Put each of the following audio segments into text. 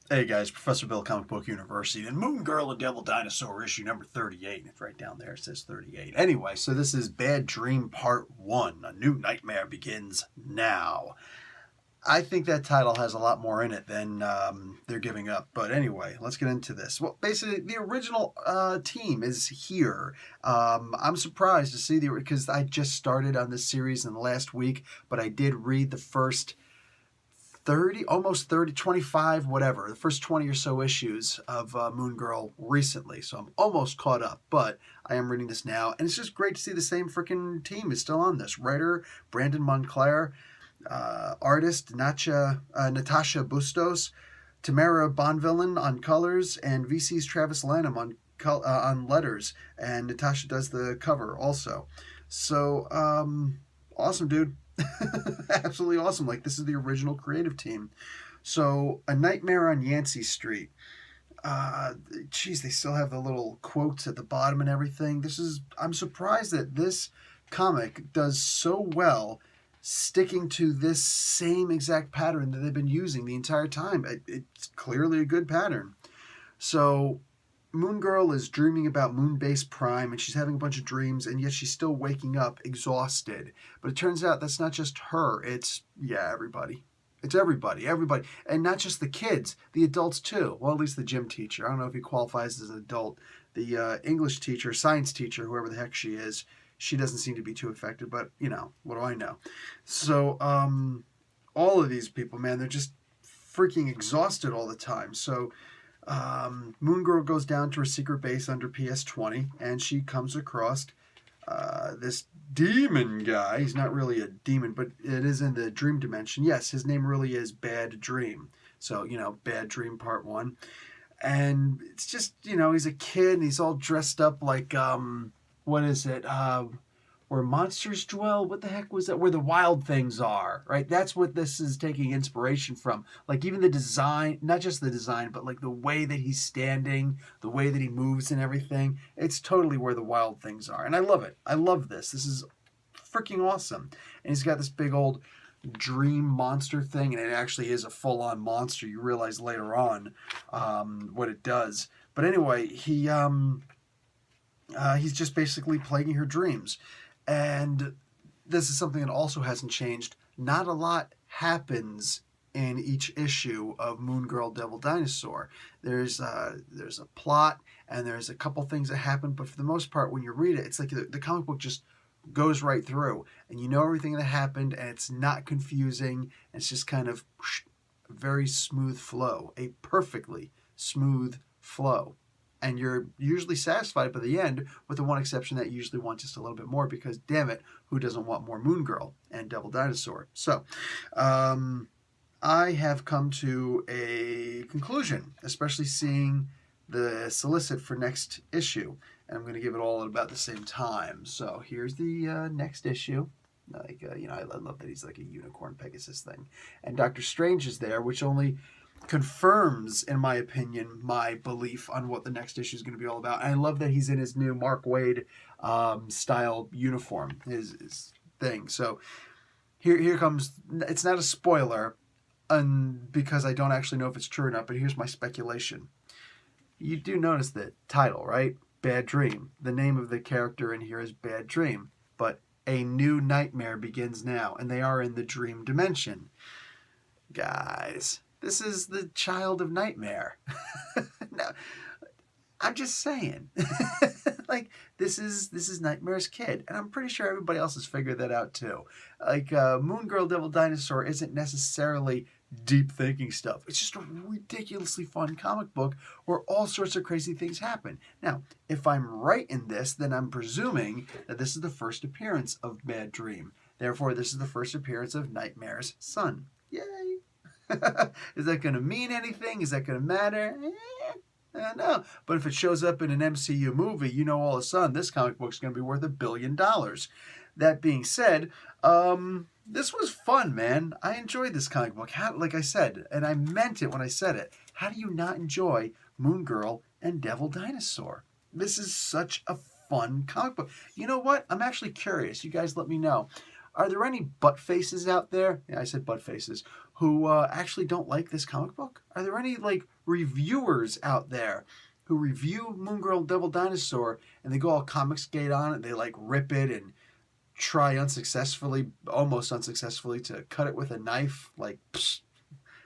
Hey guys, Professor Bill, Comic Book University, and Moon Girl and Devil Dinosaur issue number 38. It's right down there, it says 38. Anyway, so this is Bad Dream Part 1. A new nightmare begins now. I think that title has a lot more in it than they're giving up. But anyway, let's get into this. Well, basically, the original team is here. I'm surprised to see because I just started on this series in the last week, but I did read the first 30, almost 30, 25, whatever, the first 20 or so issues of Moon Girl recently. So I'm almost caught up, but I am reading this now. And it's just great to see the same freaking team is still on this. Writer, Brandon Montclair, artist, Natasha Bustos, Tamara Bonvillain on colors, and VC's Travis Lanham on letters. And Natasha does the cover also. So, awesome, dude. Absolutely awesome. Like, this is the original creative team. So, A Nightmare on Yancey Street. Geez, they still have the little quotes at the bottom and everything. I'm surprised that this comic does so well sticking to this same exact pattern that they've been using the entire time. It's clearly a good pattern. So, Moon Girl is dreaming about Moonbase Prime, and she's having a bunch of dreams, and yet she's still waking up exhausted. But it turns out that's not just her. It's, everybody. It's everybody. And not just the kids, the adults too. Well, at least the gym teacher. I don't know if he qualifies as an adult. The English teacher, science teacher, whoever the heck she is, she doesn't seem to be too affected, but, what do I know? So, all of these people, man, they're just freaking exhausted all the time. So, Moon Girl goes down to her secret base under PS20, and she comes across this demon guy. He's not really a demon, but it is in the dream dimension. Yes, his name really is Bad Dream. So, Bad Dream Part 1. And it's just, he's a kid, and he's all dressed up like, what is it? Where monsters dwell? What the heck was that? Where the wild things are, right? That's what this is taking inspiration from. Like, even the design, not just the design, but like the way that he's standing, the way that he moves and everything. It's totally where the wild things are. And I love it. I love this. This is freaking awesome. And he's got this big old dream monster thing, and it actually is a full-on monster. You realize later on what it does. But anyway, he's just basically plaguing her dreams. And this is something that also hasn't changed. Not a lot happens in each issue of Moon Girl Devil Dinosaur. There's a plot, and there's a couple things that happen, but for the most part, when you read it, it's like the comic book just goes right through, and you know everything that happened, and it's not confusing. It's just kind of very smooth flow, a perfectly smooth flow. And you're usually satisfied by the end, with the one exception that you usually want just a little bit more, because damn it, who doesn't want more Moon Girl and Devil Dinosaur? So, I have come to a conclusion, especially seeing the solicit for next issue, and I'm going to give it all at about the same time. So here's the next issue. Like, I love that he's like a unicorn Pegasus thing, and Doctor Strange is there, which only confirms, in my opinion, my belief on what the next issue is going to be all about. And I love that he's in his new Mark Waid style uniform, his thing. So here comes, it's not a spoiler, because I don't actually know if it's true or not, but here's my speculation. You do notice the title, right? Bad Dream. The name of the character in here is Bad Dream, but a new nightmare begins now, and they are in the dream dimension. Guys, this is the child of Nightmare. No, I'm just saying. Like, this is Nightmare's kid, and I'm pretty sure everybody else has figured that out too. Like, Moon Girl Devil Dinosaur isn't necessarily deep thinking stuff. It's just a ridiculously fun comic book where all sorts of crazy things happen. Now, if I'm right in this, then I'm presuming that this is the first appearance of Bad Dream. Therefore, this is the first appearance of Nightmare's son. Yay! Is that going to mean anything? Is that going to matter? I don't know. But if it shows up in an MCU movie, all of a sudden this comic book's going to be worth $1 billion. That being said, this was fun, man. I enjoyed this comic book. Like I said, and I meant it when I said it, how do you not enjoy Moon Girl and Devil Dinosaur? This is such a fun comic book. You know what? I'm actually curious. You guys let me know. Are there any butt faces out there? Yeah, I said butt faces. who actually don't like this comic book? Are there any like reviewers out there who review Moon Girl and Devil Dinosaur and they go all Comicsgate on it? They like rip it and try unsuccessfully, almost unsuccessfully, to cut it with a knife. Like, psh,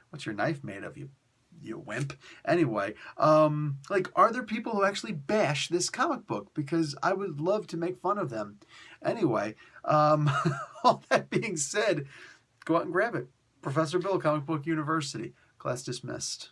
what's your knife made of, you wimp? Anyway, like, are there people who actually bash this comic book? Because I would love to make fun of them. Anyway, all that being said, go out and grab it. Professor Bill, Comic Book University. Class dismissed.